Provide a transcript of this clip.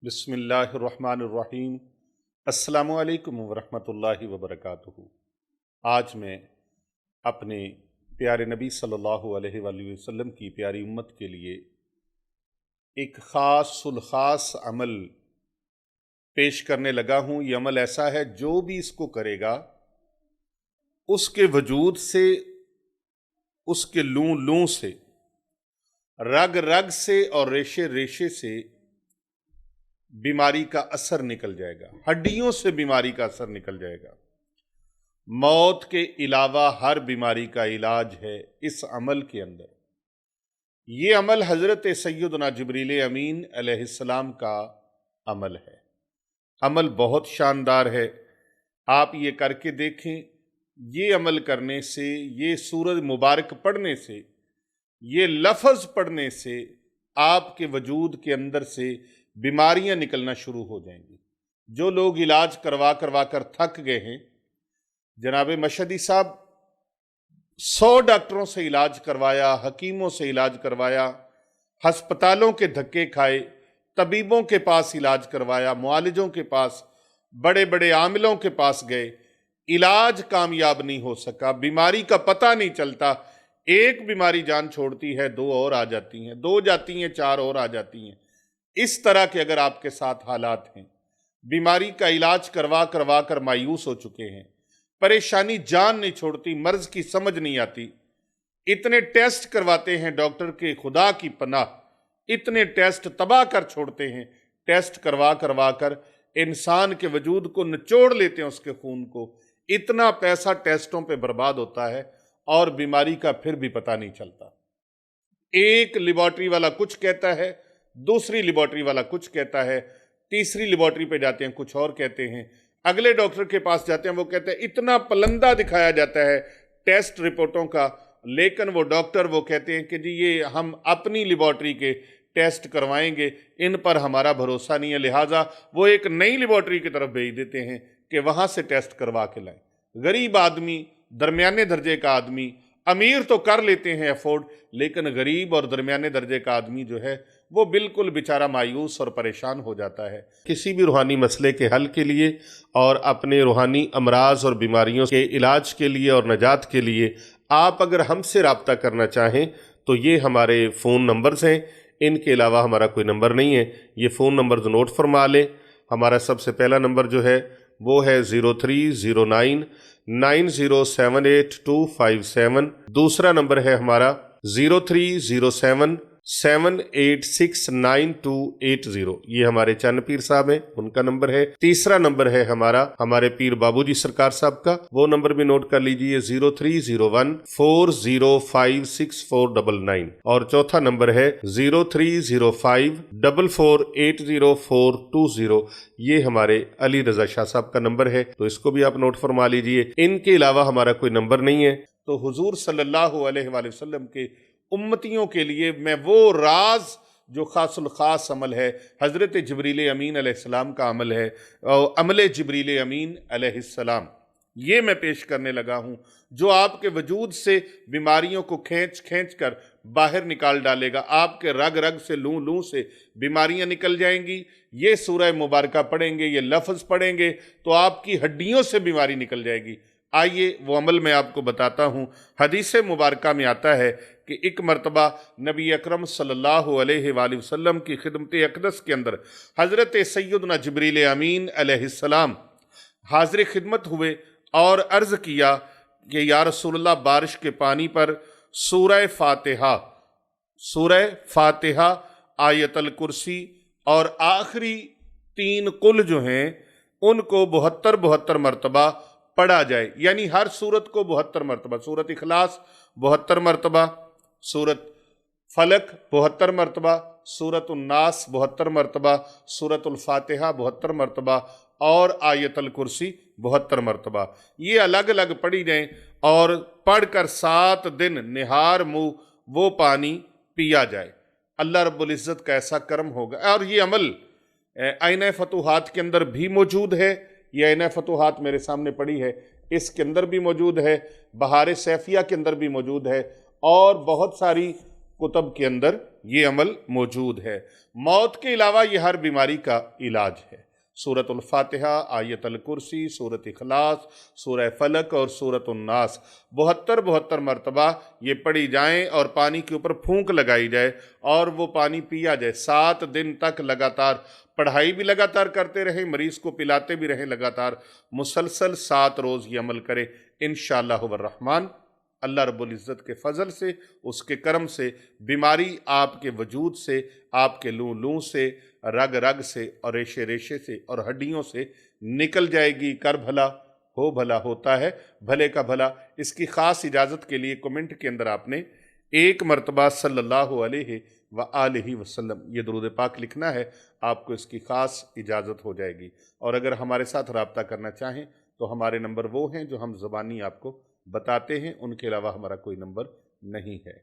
बिस्मिल्लाहिर्रहमानिर्रहीम। अस्सलामुअलैकुम वरहमतुल्लाहि वबरकातुहू। आज मैं अपने प्यारे नबी सल्लल्लाहु अलैहि वसल्लम की प्यारी उम्मत के लिए एक ख़ास अमल पेश करने लगा हूँ। ये अमल ऐसा है जो भी इसको करेगा उसके वजूद से, उसके लूँ लूँ से, रग रग से और रेशे रेशे से बीमारी का असर निकल जाएगा, हड्डियों से बीमारी का असर निकल जाएगा। मौत के अलावा हर बीमारी का इलाज है इस अमल के अंदर। ये अमल हज़रत सैयदना जिब्रील अमीन अलैहिस्सलाम का अमल है। अमल बहुत शानदार है, आप ये करके देखें। ये अमल करने से, ये सूरज मुबारक पढ़ने से, ये लफ्ज़ पढ़ने से आपके वजूद के अंदर से बीमारियां निकलना शुरू हो जाएंगी। जो लोग इलाज करवा कर थक गए हैं, जनाब मशहदी साहब 100 डॉक्टरों से इलाज करवाया, हकीमों से इलाज करवाया, हस्पतालों के धक्के खाए, तबीबों के पास इलाज करवाया, मुआलिजों के पास, बड़े बड़े आमिलों के पास गए, इलाज कामयाब नहीं हो सका। बीमारी का पता नहीं चलता, एक बीमारी जान छोड़ती है, 2 और आ जाती हैं, 2 जाती हैं, 4 और आ जाती हैं। इस तरह के अगर आपके साथ हालात हैं, बीमारी का इलाज करवा कर मायूस हो चुके हैं, परेशानी जान नहीं छोड़ती, मर्ज की समझ नहीं आती, इतने टेस्ट करवाते हैं डॉक्टर के, खुदा की पनाह, इतने टेस्ट तबाह कर छोड़ते हैं। टेस्ट करवा कर इंसान के वजूद को निचोड़ लेते हैं, उसके खून को। इतना पैसा टेस्टों पे बर्बाद होता है और बीमारी का फिर भी पता नहीं चलता। एक लेबॉर्ट्री वाला कुछ कहता है, दूसरी लेबॉर्ट्री वाला कुछ कहता है, तीसरी लेबॉर्ट्री पे जाते हैं कुछ और कहते हैं, अगले डॉक्टर के पास जाते हैं, वो कहते हैं इतना पलंदा दिखाया जाता है टेस्ट रिपोर्टों का, लेकिन वो डॉक्टर वो कहते हैं कि जी ये हम अपनी लेबॉर्ट्री के टेस्ट करवाएंगे, इन पर हमारा भरोसा नहीं है, लिहाजा वो एक नई लेबॉर्ट्री की तरफ भेज देते हैं कि वहाँ से टेस्ट करवा के लाएं। गरीब आदमी, दरमियाने दर्जे का आदमी, अमीर तो कर लेते हैं अफोर्ड, लेकिन गरीब और दरमियाने दर्जे का आदमी जो है वो बिल्कुल बेचारा मायूस और परेशान हो जाता है। किसी भी रूहानी मसले के हल के लिए और अपने रूहानी अमराज और बीमारियों के इलाज के लिए और नजात के लिए आप अगर हमसे रब्ता करना चाहें तो ये हमारे फ़ोन नंबर्स हैं। इनके अलावा हमारा कोई नंबर नहीं है, ये फ़ोन नंबर नोट फरमा लें। हमारा सबसे पहला नंबर जो है वो है 0309 9078 दूसरा नंबर है हमारा 0307 7869280। ये हमारे चन्न पीर साहब हैं, उनका नंबर है। तीसरा नंबर है हमारे पीर बाबूजी सरकार साहब का, वो नंबर भी नोट कर लीजिए 0301 4056499। और चौथा नंबर है 0305 4480 ये हमारे अली रजा शाह साहब का नंबर है, तो इसको भी आप नोट फरमा लीजिए। इनके अलावा हमारा कोई नंबर नहीं है। तो हुजूर सल्लल्लाहु अलैहि वसल्लम के उम्मतियों के लिए मैं वो राज जो खासुल खास अमल है, हज़रत जिब्रील अमीन अलैहिस्सलाम का अमल है, अमल जिब्रील अमीन अलैहिस्सलाम, ये मैं पेश करने लगा हूँ, जो आपके वजूद से बीमारियों को खींच कर बाहर निकाल डालेगा। आपके रग रग से, लूँ लूँ से बीमारियाँ निकल जाएंगी। ये सूरह मुबारका पढ़ेंगे, ये लफ्ज़ पढ़ेंगे तो आपकी हड्डियों से बीमारी निकल जाएगी। आइए वो अमल मैं आपको बताता हूँ। हदीस मुबारका में आता है कि एक मरतबा नबी अकरम सल्लल्लाहु अलैहि वसल्लम की खिदमत अक़दस के अंदर हज़रत सैयदना जिब्रील अमीन अलैहिस्सलाम हाज़िर खिदमत हुए और अर्ज़ किया कि या रसूलल्लाह, बारिश के पानी पर सूरह फातिहा, आयतल कुर्सी और आखिरी 3 कुल जो हैं उनको 72 मरतबा पढ़ा जाए। यानी हर सूरत को 72 मरतबा, सूरत इखलास 72 मरतबा, सूरत फलक 72 मरतबा, सूरत उन्नास 72 मरतबा, सूरत उल फातिहा 72 मरतबा और आयतल कुर्सी 72 मरतबा। ये अलग अलग पढ़ी जाएं और पढ़कर 7 दिन निहार मुँह वो पानी पिया जाए। अल्लाह रब्बुल इज़्ज़त का ऐसा करम होगा। और ये अमल आईना फतूहात के अंदर भी मौजूद है। ये आईना फतूहात मेरे सामने पड़ी है, इसके अंदर भी मौजूद है, बहार सैफिया के अंदर भी मौजूद है और बहुत सारी कुतब के अंदर ये अमल मौजूद है। मौत के अलावा ये हर बीमारी का इलाज है। सूरतुल फातिहा, आयतुल कुर्सी, सूरत इखलास, सूरह फलक और सूरतुन नास 72 मरतबा ये पढ़ी जाएं और पानी के ऊपर फूंक लगाई जाए और वो पानी पिया जाए। 7 दिन तक लगातार पढ़ाई भी लगातार करते रहें, मरीज़ को पिलाते भी रहें लगातार, मुसलसल 7 रोज़ ये अमल करें। इंशाअल्लाह रहमान अल्लाह रब्बुल इज़्ज़त के फ़ज़ल से, उसके करम से बीमारी आपके वजूद से, आपके लूँ से, रग रग से और रेशे रेशे से और हड्डियों से निकल जाएगी। कर भला होता है, भले का भला। इसकी ख़ास इजाज़त के लिए कमेंट के अंदर आपने 1 मरतबा सल्लल्लाहु अलैहि व आलिहि वसल्लम ये दुरूद पाक लिखना है, आपको इसकी ख़ास इजाज़त हो जाएगी। और अगर हमारे साथ रब्ता करना चाहें तो हमारे नंबर वो हैं जो हम ज़बानी आपको बताते हैं, उनके अलावा हमारा कोई नंबर नहीं है।